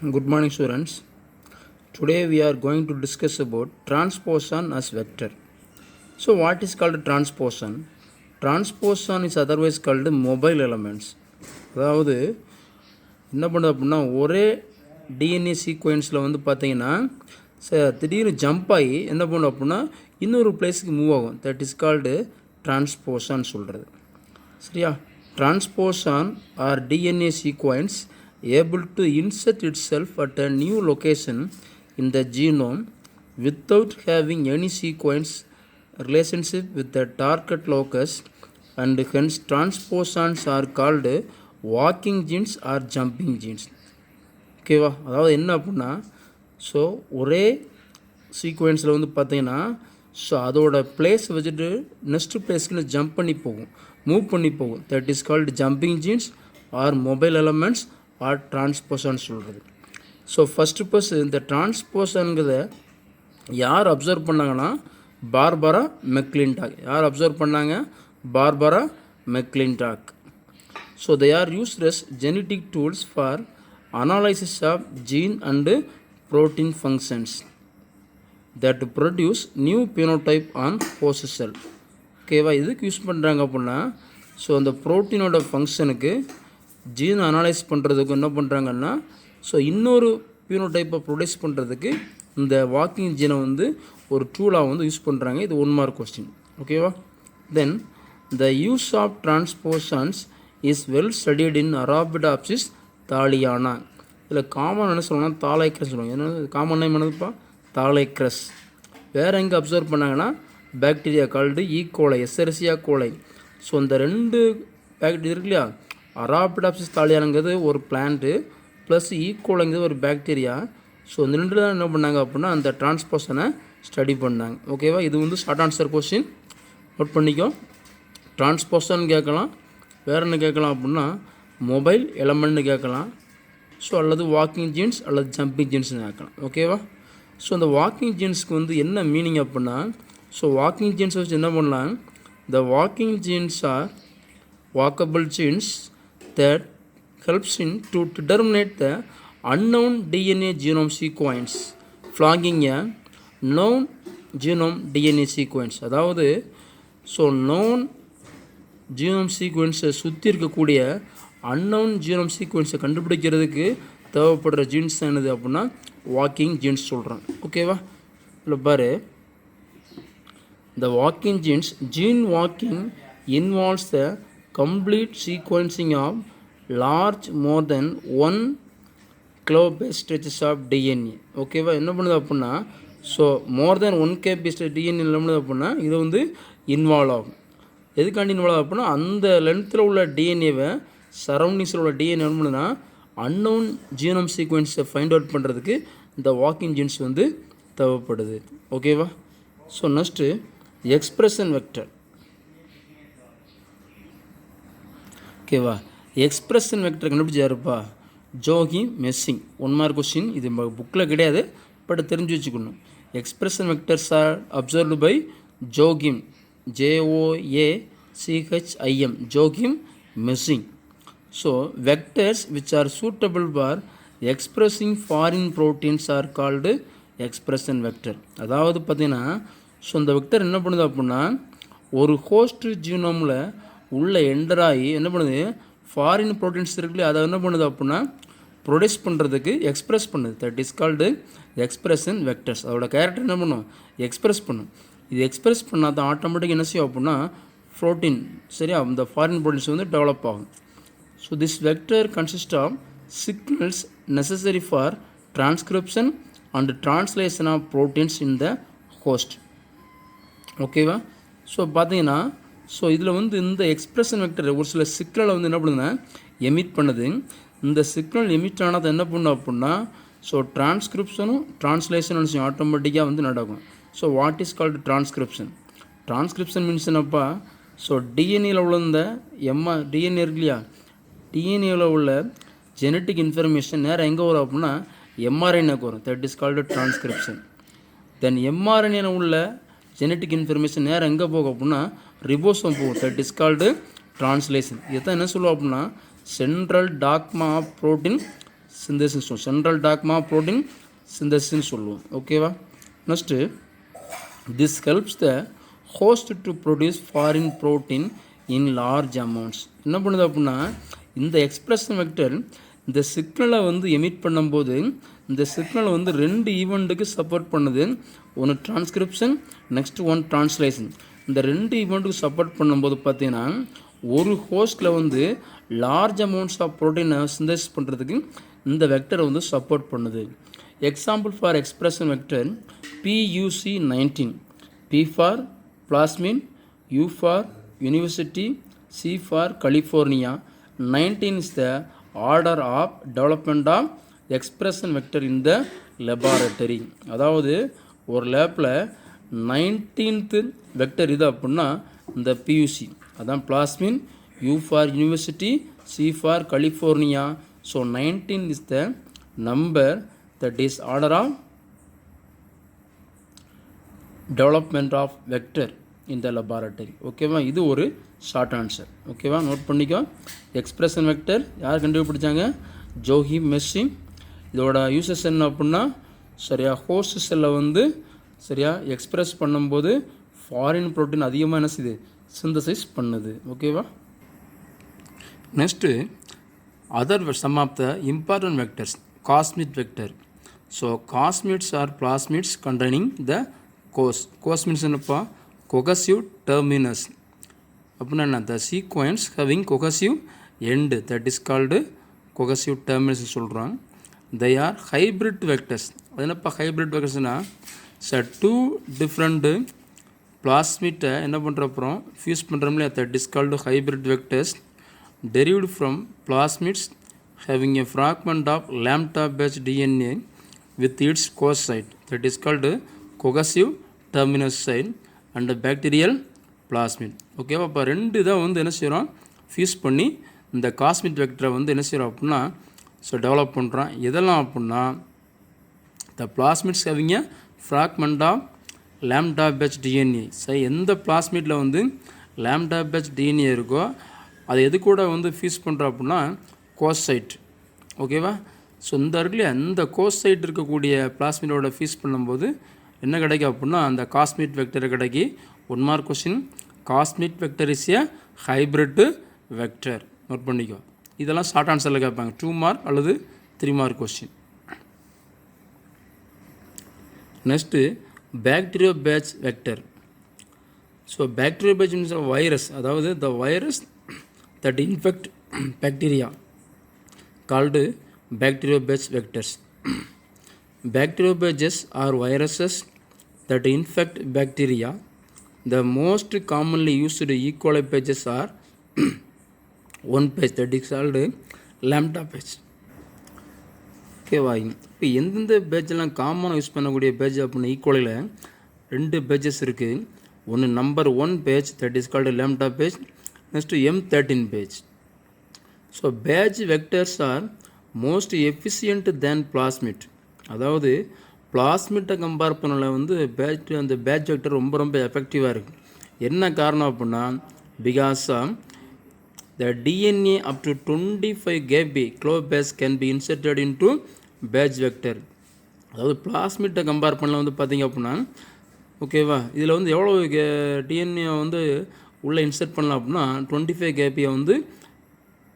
Good morning, students. Today we are going to discuss about transposition as vector. So, what is called transposition? Transposition is otherwise called mobile elements. அதாவது என்ன பண்ணுது அப்படின்னா ஒரே DNA சீக்வென்ஸில் வந்து பார்த்தீங்கன்னா திடீர்னு jump ஆகி என்ன பண்ணும் அப்படின்னா இன்னொரு பிளேஸுக்கு மூவ் ஆகும். தட் இஸ் கால்டு டிரான்ஸ்போஷன் சொல்கிறது. சரியா? Transposition are DNA sequence able to insert itself at a new location in the genome without having any sequence relationship with the target locus, and hence transpositions are called walking genes or jumping genes. ஓகேவா? அதாவது என்ன அப்படின்னா so ஒரே சீக்வென்ஸில் வந்து பார்த்தீங்கன்னா so அதோட place வச்சுட்டு next பிளேஸ்க்கு ஜம்ப் பண்ணி போகும், மூவ் பண்ணி போகும். That is called jumping genes or mobile elements or transposition சொல்கிறது. ஸோ ஃபஸ்ட்டு ஃபஸ்ட் இந்த டிரான்ஸ்போஷனுங்கிறத யார் அப்சர்வ் பண்ணாங்கன்னா பார்பரா மெக்லின்டாக். யார் அப்சர்வ் பண்ணாங்க? Barbara McClintock. So they are used as genetic tools for analysis of gene and protein functions that produce new phenotype on host cell. ஓகேவா? இதுக்கு use பண்ணுறாங்க அப்படின்னா ஸோ அந்த ப்ரோட்டீனோட ஃபங்க்ஷனுக்கு ஜீன் அனலைஸ் பண்ணுறதுக்கு என்ன பண்ணுறாங்கன்னா ஸோ இன்னொரு பினோடைப்பை ப்ரொடியூஸ் பண்ணுறதுக்கு இந்த வாக்கிங் ஜீனை வந்து ஒரு டூலாக வந்து யூஸ் பண்ணுறாங்க. இது 1 மார்க் கொஸ்டின். ஓகேவா? Then the use of transpositions is well studied in Arabidopsis thaliana. இதில் காமன் என்ன சொல்லணும்னா தாலைக்ரஸ் சொல்லுவாங்க. என்ன காமன் நேம் என்னதுப்பா? தாலைக்ரஸ். வேறு எங்கே அப்சர்வ் பண்ணாங்கன்னா பாக்டீரியா கால்டு ஈகோலை, எஸ்எர்சியா கோலை. ஸோ இந்த 2 பாக்டீரியா இருக்கு இல்லையா, அரபிடாப்சிஸ் தாலியானங்கிறது ஒரு பிளான்ட்டு ப்ளஸ் ஈகோலைங்கிறது ஒரு பாக்டீரியா. ஸோ இந்த 2 தான் என்ன பண்ணாங்க அப்படின்னா அந்த டிரான்ஸ்போஷனை ஸ்டடி பண்ணாங்க. ஓகேவா? இது வந்து ஷார்ட் ஆன்சர் கொஸ்டின், நோட் பண்ணிக்கோ. டிரான்ஸ்போஷன் கேட்கலாம், வேறு என்ன கேட்கலாம் அப்படின்னா மொபைல் எலமெண்ட்னு கேட்கலாம். ஸோ அல்லது வாக்கிங் ஜீன்ஸ் அல்லது ஜம்பிங் ஜீன்ஸ்னு கேட்கலாம். ஓகேவா? ஸோ இந்த வாக்கிங் ஜீன்ஸ்க்கு வந்து என்ன மீனிங் அப்படின்னா ஸோ வாக்கிங் ஜீன்ஸ் வச்சு என்ன பண்ணலாம், the walking genes are walkable genes that helps in to determine the unknown DNA genome sequence flagging a known genome DNA sequence. அதாவது ஸோ known genome sequence சுற்றி இருக்கக்கூடிய unknown genome sequence கண்டுபிடிக்கிறதுக்கு தேவைப்படுற jeans என்னது அப்படின்னா வாக்கிங் ஜீன்ஸ் சொல்கிறோம். ஓகேவா? இல்லை பாரு, the walking genes gene walking involves the complete sequencing of large more than 1 kilobase stretches of DNA. ஓகேவா? என்ன பண்ணுது அப்படின்னா ஸோ மோர் தென் 1 kbase டிஎன்ஏ என்ன பண்ணுது அப்படின்னா இது வந்து இன்வால்வ் ஆகும். எதுக்காண்டி இன்வால்வ் ஆகும் அப்படின்னா அந்த லென்த்தில் உள்ள டிஎன்ஏவை சரௌண்டிங்ஸில் உள்ள டிஎன்ஏ என்ன பண்ணுதுன்னா அன்னோன் ஜீனோம் சீக்வென்ஸை ஃபைண்ட் அவுட் பண்ணுறதுக்கு இந்த வாக்கிங் ஜீன்ஸ் வந்து தேவைப்படுது. ஓகேவா? So next expression vector. ஓகேவா? எக்ஸ்பிரஷன் வெக்டர் கண்டுபிடிச்சாருப்பா ஜோகிம் மெஸ்ஸிங். 1 mark question. இது புக்கில் கிடையாது, பட் தெரிஞ்சு வச்சுக்கணும். Expression vectors are observed by Joachim, JOACHIM, Joachim Messing. So vectors which are suitable for expressing foreign proteins are called expression vector. அதாவது பார்த்தீங்கன்னா so இந்த வெக்டர் என்ன பண்ணுது அப்படின்னா ஒரு ஹோஸ்ட் ஜீனோமில் உள்ள என்டராகி என்ன பண்ணுது ஃபாரின் ப்ரோட்டீன்ஸ் இருக்குல்லையே அதை என்ன பண்ணுது அப்படின்னா ப்ரொடியூஸ் பண்ணுறதுக்கு எக்ஸ்பிரஸ் பண்ணுது. That is called expression vectors. அதோட கேரக்டர் என்ன பண்ணும்? எக்ஸ்பிரஸ் பண்ணும். இது எக்ஸ்பிரஸ் பண்ணால் தான் ஆட்டோமேட்டிக் என்ன செய்யும் அப்படின்னா ப்ரோட்டீன் சரியா இந்த ஃபாரின் ப்ரோட்டீன்ஸ் வந்து டெவலப் ஆகும். So this vector consist of signals necessary for transcription and translation of proteins in the host. ஓகேவா? ஸோ பார்த்தீங்கன்னா ஸோ இதில் வந்து இந்த எக்ஸ்பிரஷன் வெக்டர் ஒரு சில சிக்னலை வந்து என்ன பண்ணுதுன்னா எமிட் பண்ணுது. இந்த சிக்னல் எமிட் ஆனது என்ன பண்ணும் அப்படின்னா ஸோ டிரான்ஸ்கிரிப்ஷனும் டிரான்ஸ்லேஷனும் ஆட்டோமேட்டிக்காக வந்து நடக்கும். So what is called transcription? Transcription means என்னப்பா ஸோ டிஎன்ஏவில் உள்ள இந்த டிஎன்ஏ இருக்கு இல்லையா, டிஎன்ஏவில் உள்ள ஜெனட்டிக் இன்ஃபர்மேஷன் நேரம் எங்கே வரும் அப்படின்னா எம்ஆர்என்ஏக்கு வரும். That is called transcription. Then mRNA உள்ள ஜெனட்டிக் இன்ஃபர்மேஷன் நேரம் எங்கே போகும் அப்படின்னா ரிபோசோம் போகும். That is called translation. இதுதான் என்ன சொல்லுவோம் அப்படின்னா central dogma of protein synthesis central dogma protein சிந்தசிஸ்ன்னு சொல்லுவோம். ஓகேவா? Next this helps the host to produce foreign protein in large amounts. என்ன பண்ணுது அப்படின்னா இந்த எக்ஸ்பிரஷன் வெக்டர் இந்த சிக்னலை வந்து எமிட் பண்ணும்போது இந்த சிக்னலை வந்து 2 ஈவெண்ட்டுக்கு சப்போர்ட் பண்ணுது. ஒன்று டிரான்ஸ்கிரிப்ஷன், நெக்ஸ்ட் ஒன் ட்ரான்ஸ்லேஷன். இந்த 2 ஈவெண்ட்டுக்கு சப்போர்ட் பண்ணும்போது பார்த்தீங்கன்னா ஒரு ஹோஸ்ட்டில் வந்து லார்ஜ் அமௌண்ட்ஸ் ஆஃப் ப்ரோட்டீனை சிந்தசிஸ் பண்ணுறதுக்கு இந்த வெக்டரை வந்து சப்போர்ட் பண்ணுது. Example for expression vector PUC19. P for plasmin, U for university, C for California. 19 is the order of development of expression vector in the laboratory. அதாவது ஒரு லேப்பில் 19th வெக்டர் இது அப்படின்னா இந்த PUC அதான் பிளாஸ்மின், U for university, C for California. So 19 is the number that is order of development of vector in the laboratory. ஓகேவா? இது ஒரு short answer. ஓகேவா? நோட் பண்ணிக்கோ. எக்ஸ்பிரஷன் வெக்டர் யார் கண்டுபிடிச்சாங்க? ஜோஹி மெஸ்ஸி. இதோட யூசஸ் என்ன அப்படின்னா சரியா ஹோஸ்ட் செல்லை வந்து சரியா எக்ஸ்பிரஸ் பண்ணும்போது ஃபாரின் ப்ரோட்டீன் அதிகமாக என்ன செய்யுது? சிந்தசைஸ் பண்ணுது. ஓகேவா? Next other some of the important vectors cosmid vector. So cosmids are plasmids containing the cosmids என்னப்பா? கொகசிவ் டெர்மினஸ் அப்படின்னா என்ன? The sequence having cohesive end that is called cohesive terminus சொல்கிறாங்க. They are hybrid vectors. அது என்னப்பா hybrid வெக்டர்ஸ்னால் two different பிளாஸ்மிட்டை என்ன பண்ணுறப்பறம் ஃபியூஸ் பண்ணுறோம்லையா that is called hybrid vectors derived from plasmids having a fragment of lambda based DNA with its co-site that is called cohesive terminus site and bacterial plasmid. ஓகேவா? இப்போ 2 தான் வந்து என்ன செய்கிறோம்? ஃபியூஸ் பண்ணி இந்த காஸ்மிட் வெக்டரை வந்து என்ன செய்கிறோம் அப்படின்னா டெவலப் பண்ணுறோம். எதெல்லாம் அப்படின்னா the plasmids having a fragment of lambda phage DNA. சரி, எந்த பிளாஸ்மிட்டில் வந்து லேம்டா பேஸ்ட் டிஎன்ஏ இருக்கோ அது எது கூட வந்து ஃபியூஸ் பண்ணுறோம் அப்படின்னா கோசைட். ஓகேவா? ஸோ இந்த இருக்குல்லையா இந்த கோசைட் இருக்கக்கூடிய பிளாஸ்மிட்டோட ஃபியூஸ் பண்ணும்போது என்ன கிடைக்கும் அப்படின்னா அந்த காஸ்மிட் வெக்டர் கிடைக்கி. 1 mark question. Cosmid vector is a hybrid vector. Note பண்ணிக்கோ. இதெல்லாம் ஷார்ட் ஆன்சரில் கேட்பாங்க. 2 மார்க் அல்லது 3 mark question. Next bacteriophage vector. So bacteriophage means virus, அதாவது the virus that infect bacteria called bacteriophage vectors. Bacteriophages are viruses that infect bacteria. The most commonly used E. coli pages are one page that is called lambda page. ஓகேவா? இப்போ எந்தெந்த பேஜெல்லாம் காமனாக use பண்ணக்கூடிய page அப்படின்னா ஈக்குவலில் 2 pages இருக்குது. ஒன்று number 1 page that is called lambda page. Next to M13 page. So badge vectors are most efficient than plasmid. அதாவது பிளாஸ்மிட்டை கம்பேர் பண்ணல வந்து அந்த பேட்ச் வெக்டர் ரொம்ப ரொம்ப எஃபெக்டிவாக இருக்குது. என்ன காரணம் அப்படின்னா because the DNA up to 25 KB clobase can be inserted into batch vector. அதாவது பிளாஸ்மிட்டை கம்பேர் பண்ணல வந்து பார்த்திங்க அப்படின்னா ஓகேவா இதில் வந்து எவ்வளோ டிஎன்ஏ வந்து உள்ளே இன்சர்ட் பண்ணலாம் அப்படின்னா 25 KB வந்து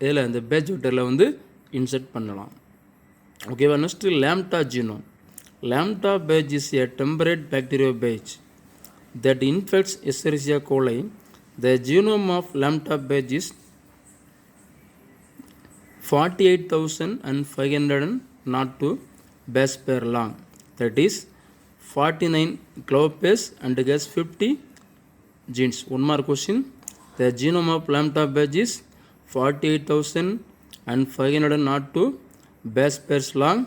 இதில் இந்த பேட்ச் வெக்டரில் வந்து இன்சர்ட் பண்ணலாம். ஓகேவா? Next lambda genome. Lambda phage is a temperate bacteriophage that infects Escherichia coli. The genome of lambda phage is 48,502 base pair long. That is 49 clobase and has 50 genes. 1 mark question. The genome of lambda badge is 48,502 base pairs long.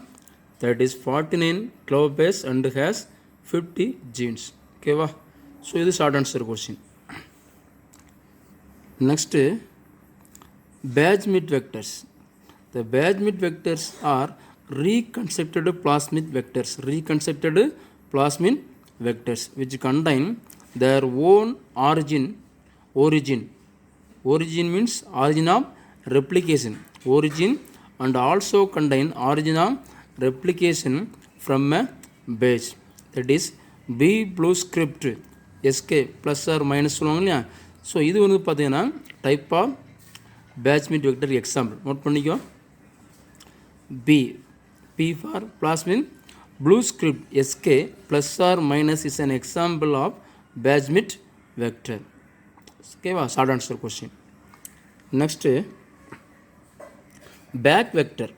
That is 49 clobase and has 50 genes. Okay va? So this is short answer question. Next, badge mid vectors. The badge mid vectors are reconstructed plasmid vectors. Reconstructed plasmid vectors which contain their own origin means origin of replication. Origin and also contain origin of replication from a base, that is B blue script SK plus or minus சொல்லுவாங்க இல்லையா. So இது வந்து பார்த்தீங்கன்னா type of பேட்ச்மெண்ட் vector example note பண்ணிக்கோ. B P for plasmid blue script SK plus or minus is an example of Batchmid vector. ஓகேவா, short answer question. Next BAC vector.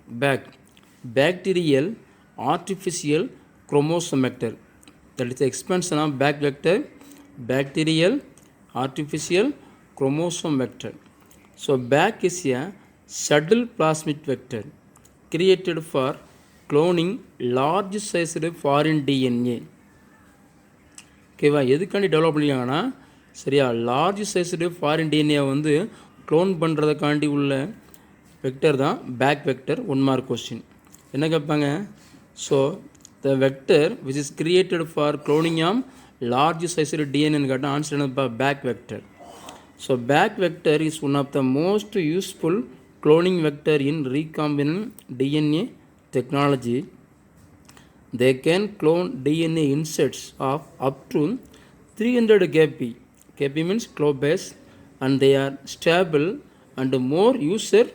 Bacterial artificial chromosome vector, that is the expansion of back vector, bacterial artificial chromosome vector. So back is a shuttle plasmid vector created for cloning large sized foreign DNA. ஓகேவா, எதுக்காண்டி develop பண்ணியாங்கன்னா சரியா large sized foreign DNA வந்து clone பண்ணுறதுக்காண்டி உள்ள vector தான் back vector. 1 mark question. என்ன கேட்பாங்க? So the vector which is created for cloning of large sized டிஎன்ஏன்னு கேட்டால் ஆன்சர் என்னப்பா? BAC vector. So BAC vector is one of the most useful cloning vector in recombinant DNA technology. They can clone DNA inserts of up to 300 kp. Kp means kilobase, and they are stable and more user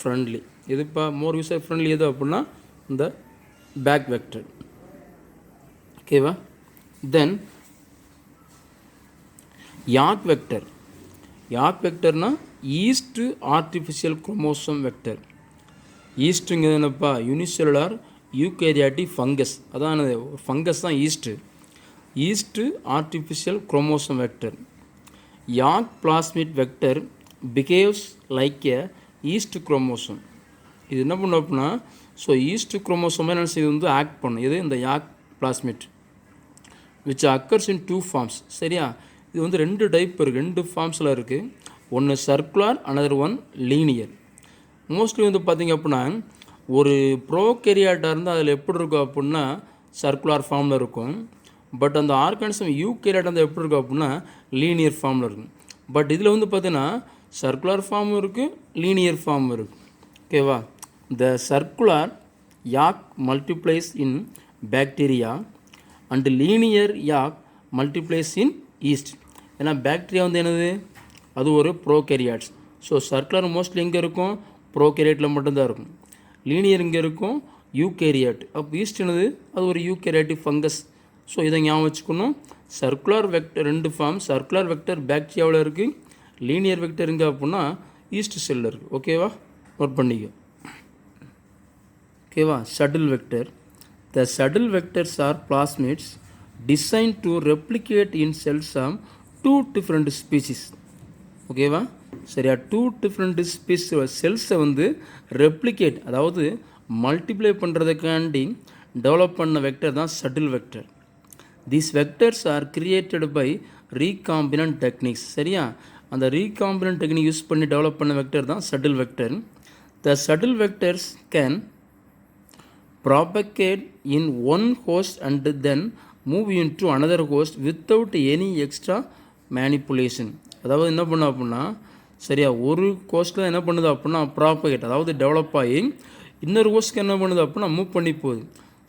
friendly. இதுப்பா more user friendly எது அப்படின்னா இந்த BAC vector. ஓகேவா. Then YAC vector. YAC வெக்டர்னா yeast artificial chromosome vector. ஈஸ்ட்டுங்கிறது என்னப்பா? Unicellular eukaryotic fungus. அதான் fungus தான் yeast artificial chromosome vector. YAC plasmid vector behaves like a yeast chromosome. இது என்ன பண்ணும் அப்படின்னா ஸோ ஈஸ்ட் குரோமோசோமே என்ன செய்யுது வந்து ஆக்ட் பண்ணும். இது இந்த யாக் plasmid which occurs in 2 forms. சரியா, இது வந்து 2 டைப் இருக்குது, 2 ஃபார்ம்ஸில் இருக்குது. ஒன்று circular, another one linear. Mostly வந்து பார்த்திங்க அப்படின்னா ஒரு ப்ரோகேரியாட்டாக இருந்தால் அதில் எப்படி இருக்கும் அப்படின்னா சர்க்குலர் ஃபார்மில் இருக்கும். பட் அந்த ஆர்கானிசம் யூகேரியாட்டாக இருந்தால் எப்படி இருக்கும் அப்படின்னா லீனியர் ஃபார்மில் இருக்கும். பட் இதில் வந்து பார்த்திங்கன்னா சர்க்குலர் ஃபார்மும் இருக்குது, லீனியர் ஃபார்மும் இருக்குது. ஓகேவா. The circular YAC multiplies in bacteria and linear YAC multiplies in yeast. ஏன்னா பாக்டீரியா வந்து என்னது? அது ஒரு ப்ரோகேரியாட்ஸ். ஸோ சர்க்குலர் மோஸ்ட்லி எங்கே இருக்கும்? ப்ரோகேரியாட்டில் மட்டும்தான் இருக்கும். லீனியர் இங்கே இருக்கும், யூகேரியாட். அப்போ ஈஸ்ட் என்னது? அது ஒரு யூகேரியாட்டிக் ஃபங்கஸ். ஸோ இதை ஞாபகம் வச்சுக்கணும். Circular vector 2 form. Circular vector பாக்டீரியாவில் இருக்குது, லீனியர் வெக்டர் எங்கே அப்படின்னா ஈஸ்ட் செல்லில் இருக்குது. ஓகேவா, நோட் பண்ணிக்க. ஓகேவா. Shuttle vector. The shuttle vectors R plasmids designed to replicate in cells of 2 different species. ஓகேவா, சரியா. 2 different species செல்ஸை வந்து ரெப்ளிகேட், அதாவது மல்டிப்ளை பண்ணுறதுக்காண்டி டெவலப் பண்ண வெக்டர் தான் shuttle vector. These vectors are created by recombinant techniques. சரியா, அந்த ரீகாம்பினன்ட் டெக்னிக் யூஸ் பண்ணி டெவலப் பண்ண வெக்டர் தான் shuttle vector. The shuttle vectors can propagate in one host and then move into another host without any extra manipulation. அதாவது என்ன பண்ண அப்படின்னா சரியா ஒரு கோஸ்ட்டில் என்ன பண்ணுது அப்படின்னா ப்ராப்பகேட், அதாவது டெவலப் ஆகி இன்னொரு கோஸ்ட்டுக்கு என்ன பண்ணுது அப்படின்னா மூவ் பண்ணி போகுது.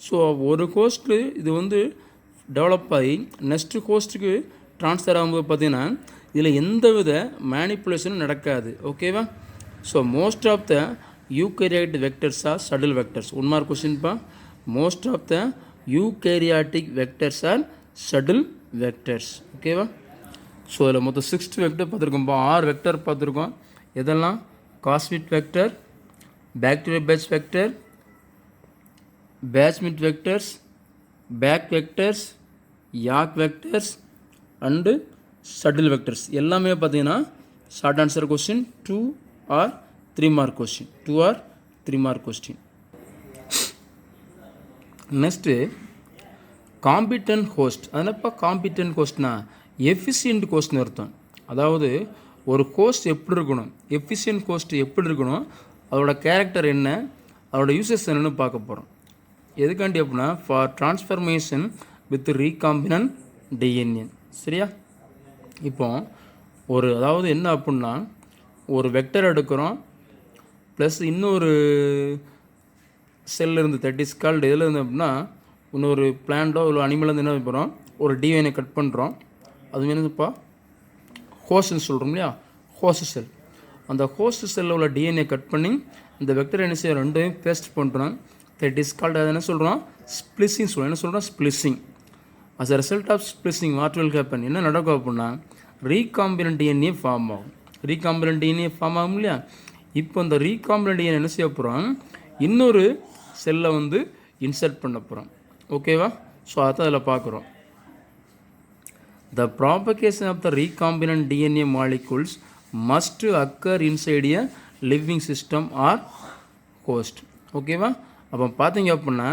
ஸோ ஒரு கோஸ்ட்டு இது வந்து டெவலப் ஆகி நெக்ஸ்ட்டு கோஸ்ட்டுக்கு ட்ரான்ஸ்ஃபர் ஆகும்போது பார்த்திங்கன்னா இதில் எந்த வித மேனிப்புலேஷனும் நடக்காது. ஓகேவா. So most of the eukaryotic vectors are shuttle vectors. 1 mark கொஸ்டின்ப்பா. Most of the eukaryotic vectors are shuttle vectors. ஓகேவா. ஸோ இதில் மொத்தம் 6 வெக்டர் பார்த்துருக்கோம்ப்பா. 6 வெக்டர் பார்த்துருக்கோம். எதெல்லாம்? Cosmid vector, bacteriophage vector, phagemid vectors, BAC vectors, YAC vectors and shuttle vectors. எல்லாமே பார்த்தீங்கன்னா short answer question 2 or 3 mark question. 2 or 3 mark question. Next competent host. அதனப்பா competent ஹோஸ்ட்னா efficient ஹோஸ்ட்னு அர்த்தம். அதாவது ஒரு ஹோஸ்ட் எப்படி இருக்கணும், எஃபிஷியன்ட் ஹோஸ்ட் எப்படி இருக்கணும், அதோட கேரக்டர் என்ன, அதோட யூசஸ் என்னென்னு பார்க்க போகிறோம். எதுக்காண்டி அப்படின்னா for transformation with recombinant DNA. சரியா. இப்போ அதாவது என்ன அப்படின்னா ஒரு வெக்டர் எடுக்கிறோம், ப்ளஸ் இன்னொரு செல் இருந்து தட் இஸ் கால்டு எதில் இருந்து அப்படின்னா இன்னொரு பிளான்ட்டோ இல்லை அனிமலேருந்து என்ன பண்ணுறோம், ஒரு டிஎன்ஏ கட் பண்ணுறோம். அது என்னதுப்பா ஹோஸ்ட்னு சொல்கிறோம் இல்லையா, ஹோஸ்ட் செல். அந்த ஹோஸ்ட் செல்லில் உள்ள டிஎன்ஏ கட் பண்ணி இந்த வெக்டர் என்ன செய்ய ரெண்டையும் பேஸ்ட் பண்ணுறோம். தட் இஸ் கால்டு அது என்ன சொல்கிறோம், ஸ்ப்ளிஸிங் சொல்கிறோம். என்ன சொல்கிறோம், splicing. As a result of splicing what will happen, என்ன நடக்கும் அப்படின்னா ரீகாம்பினன்ட் டிஎன்ஏ ஃபார்ம் ஆகும். ரீகாம்பினன்ட் டிஎன்ஏ ஃபார்ம் ஆகும் இல்லையா. இப்போ இந்த ரீகாம்பினன்ட் டிஎன்ஏ என்ன செய்ய போகிறோம், இன்னொரு செல்லை வந்து இன்சர்ட் பண்ண போகிறோம். ஓகேவா. ஸோ அதை அதில் பார்க்குறோம். The propagation of the recombinant DNA molecules must occur inside a living system or host. ஓகேவா. அப்போ பார்த்தீங்க அப்படின்னா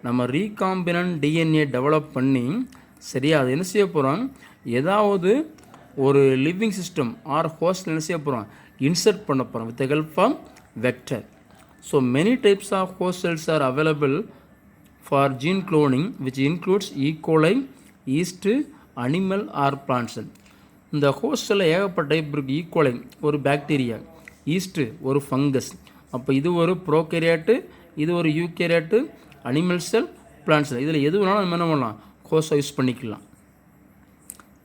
நம்ம ரீகாம்பினன்ட் டிஎன்ஏ டெவலப் பண்ணி சரியா அது என்ன செய்ய போகிறோம், ஏதாவது ஒரு லிவிங் சிஸ்டம் ஆர் ஹோஸ்ட் என்ன செய்ய போகிறோம், இன்சர்ட் பண்ண போகிறோம் with the help of vector. So many types of host cells are available for gene cloning which includes E. coli, yeast, animal or plant cell. இந்த ஹோஸ்டில் ஏகப்பட்ட டைப் இருக்குது. ஈக்குவலை ஒரு பாக்டீரியா, ஈஸ்ட்டு ஒரு ஃபங்கஸ். அப்போ இது ஒரு ப்ரோகேரியாட்டு, இது ஒரு யூகேரியாட்டு, அனிமல் செல், பிளான்ட் செல். இதில் எது வேணாலும் நம்ம என்ன பண்ணலாம், ஹோஸ்ட்டை யூஸ் பண்ணிக்கலாம்.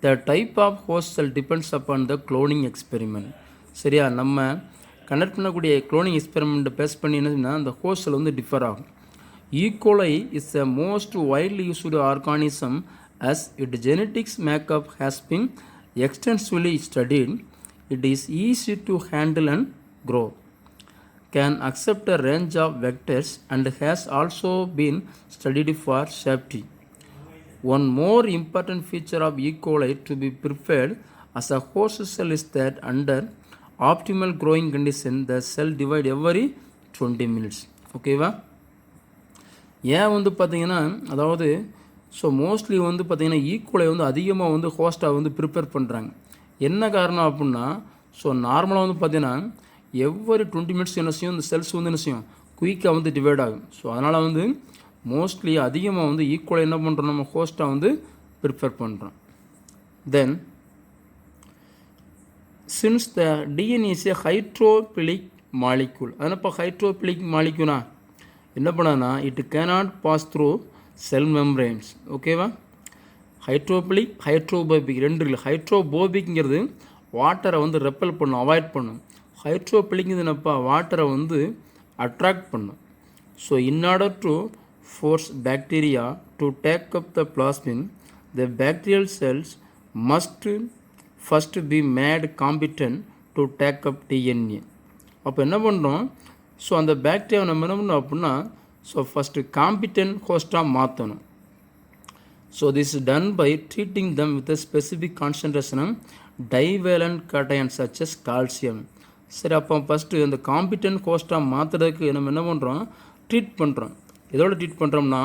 The type of host cell depends upon the cloning experiment. சரியா, நம்ம கனெக்ட் பண்ணக்கூடிய க்ளோனிங் எக்ஸ்பெரிமெண்ட்டை பேஸ் பண்ணி என்னன்னா அந்த ஹோஸ்ட் செல் வந்து டிஃபர் ஆகும். E coli is the most widely used organism as its genetics makeup has been extensively studied. It is easy to handle and grow, can accept a range of vectors, and has also been studied for safety. One more important feature of E. coli to be preferred as a host cell is that under optimal growing condition the cell divide every 20 minutes. ஓகேவா. ஏன் வந்து பார்த்தீங்கன்னா அதாவது so mostly வந்து பார்த்திங்கன்னா ஈக்குவலை வந்து அதிகமாக வந்து ஹோஸ்ட்டாக வந்து ப்ரிப்பேர் பண்ணுறாங்க. என்ன காரணம் அப்படின்னா ஸோ நார்மலாக வந்து பார்த்திங்கன்னா எவ்வரி 20 மினிட்ஸ் என்ன செய்யும், இந்த செல்ஸ் வந்து என்ன செய்யும் குயிக்காக வந்து டிவைட் ஆகும். ஸோ அதனால் வந்து மோஸ்ட்லி அதிகமாக வந்து ஈக்குவலை என்ன பண்ணுறோம், நம்ம ஹோஸ்ட்டாக வந்து ப்ரிப்பேர் பண்ணுறோம். Then since the DNA is a hydrophilic molecule. அதனால் இப்போ ஹைட்ரோபிலிக் மாலிக்யூலா என்ன பண்ணான்னா it cannot pass through cell membranes. ஓகேவா. ஹைட்ரோபிலிக், ஹைட்ரோபோபிக் ரெண்டு இல்லை. ஹைட்ரோபோபிக்ங்கிறது வாட்டரை வந்து ரெப்பல் பண்ணும், அவாய்ட் பண்ணும். ஹைட்ரோபிலிக்ங்கிறது என்னப்பா, வாட்டரை வந்து அட்ராக்ட் பண்ணும். So in order to force bacteria to take up the plasmid the bacterial cells must first be made competent to take up DNA. அப்போ என்ன பண்ணுறோம், ஸோ அந்த பாக்டீரியாவை நம்ம என்ன பண்ணோம் அப்படின்னா ஸோ ஃபஸ்ட்டு காம்பிட்டன்ட் ஹோஸ்ட்டாக மாற்றணும். So this is done by treating them with a specific concentration of divalent cation such as calcium. சரி, அப்போ ஃபஸ்ட்டு அந்த காம்பிட்டன்ட் ஹோஸ்ட்டாக மாற்றுறதுக்கு நம்ம என்ன பண்ணுறோம், ட்ரீட் பண்ணுறோம். எதோட ட்ரீட் பண்ணுறோம்னா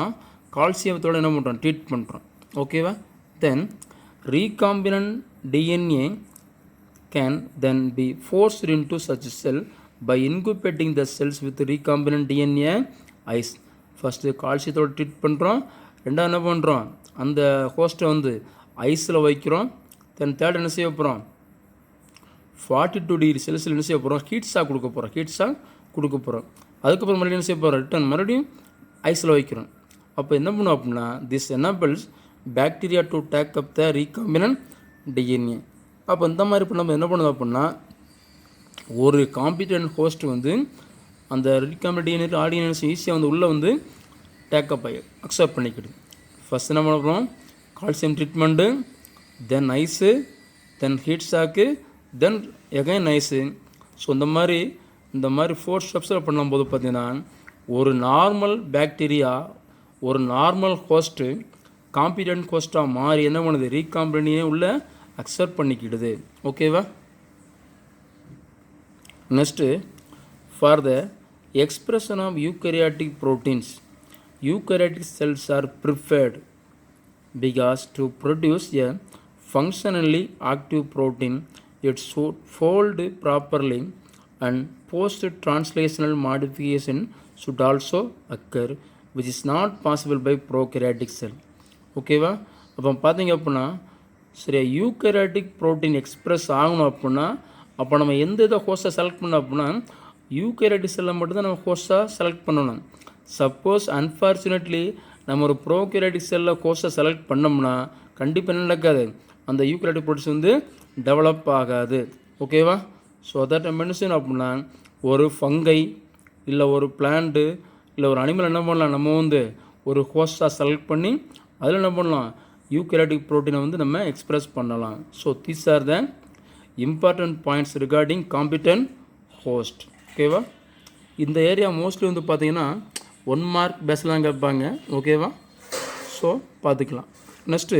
கால்சியத்தோடு என்ன பண்ணுறோம், ட்ரீட் பண்ணுறோம். ஓகேவா. Then recombinant DNA can then be forced into such cell by incubating the cells with recombinant DNA ice. First கால்சியத்தோடு ட்ரீட் பண்ணுறோம். ரெண்டாவது என்ன பண்ணுறோம், அந்த ஹோஸ்ட்டை வந்து ஐஸில் வைக்கிறோம். தென் தேர்ட் என்ன செய்ய போகிறோம், 42 டிகிரி செல்சியஸில் என்ன செய்ய போகிறோம், ஹீட்ஸாக கொடுக்க போகிறோம். அதுக்கப்புறம் மறுபடியும் என்ன செய்ய போகிறோம், ரிட்டர்ன் மறுபடியும் ஐஸில் வைக்கிறோம். அப்போ என்ன பண்ணுவோம் அப்படின்னா this enables bacteria to take up the recombinant DNA. அப்போ இந்த மாதிரி நம்ம என்ன பண்ணுவோம் அப்படின்னா ஒரு காம்பிட்டன்ட் ஹோஸ்ட் வந்து அந்த ரீகாம்பினன்ட் டிஎன்ஏ ஆடியன்ஸ் ஈஸியாக வந்து உள்ளே வந்து டேக்கப் ஆகி அக்செப்ட் பண்ணிக்கிடுது. ஃபஸ்ட் என்ன பண்ணுறோம், calcium treatment, then ice, then heat shock, then again ice. So இந்த மாதிரி 4 ஸ்டெப்ஸில் பண்ணும்போது பார்த்திங்கன்னா ஒரு நார்மல் பாக்டீரியா, ஒரு நார்மல் ஹோஸ்ட்டு காம்பிட்டன்ட் ஹோஸ்ட்டாக மாறி என்ன பண்ணுது, ரீகாம்பினன்ட் உள்ளே அக்செப்ட் பண்ணிக்கிடுது. ஓகேவா. Next, for the expression of eukaryotic proteins, eukaryotic cells are preferred because to produce a functionally active protein it should fold properly and post-translational modification should also occur, which is not possible by prokaryotic cell. ஓகேவா. அப்போ பார்த்தீங்க அப்படின்னா சரியா eukaryotic protein express ஆகணும் அப்படின்னா அப்போ நம்ம எந்த இதை ஹோஸ்ட்டை செலக்ட் பண்ணோம் அப்படின்னா யூகேரியாட்டிக் செல்லை மட்டும்தான் நம்ம ஹோஸ்ட்டாக செலக்ட் பண்ணணும். சப்போஸ் அன்ஃபார்ச்சுனேட்லி நம்ம ஒரு ப்ரோகேரியாட்டிக் செல்லில் ஹோஸ்ட்டை செலக்ட் பண்ணோம்னா கண்டிப்பாக என்ன நடக்காது, அந்த யூகேரியாட்டிக் ப்ரோட்டீன்ஸ் வந்து டெவலப் ஆகாது. ஓகேவா? ஸோ தட் மென்ஷன் அப்படின்னா ஒரு ஃபங்கை இல்லை ஒரு பிளான்ட்டு இல்லை ஒரு அனிமல் என்ன பண்ணலாம், நம்ம வந்து ஒரு ஹோஸ்ட்டாக செலக்ட் பண்ணி அதில் என்ன பண்ணலாம், யூகேரியாட்டிக் ப்ரோட்டீனை வந்து நம்ம எக்ஸ்பிரஸ் பண்ணலாம். So these are the important points regarding competent host. ஓகேவா? இந்த ஏரியா மோஸ்ட்லி வந்து பார்த்தீங்கன்னா 1 மார்க் பேஸ்லாம் கேட்பாங்க. ஓகேவா? ஸோ பார்த்துக்கலாம். நெக்ஸ்ட்டு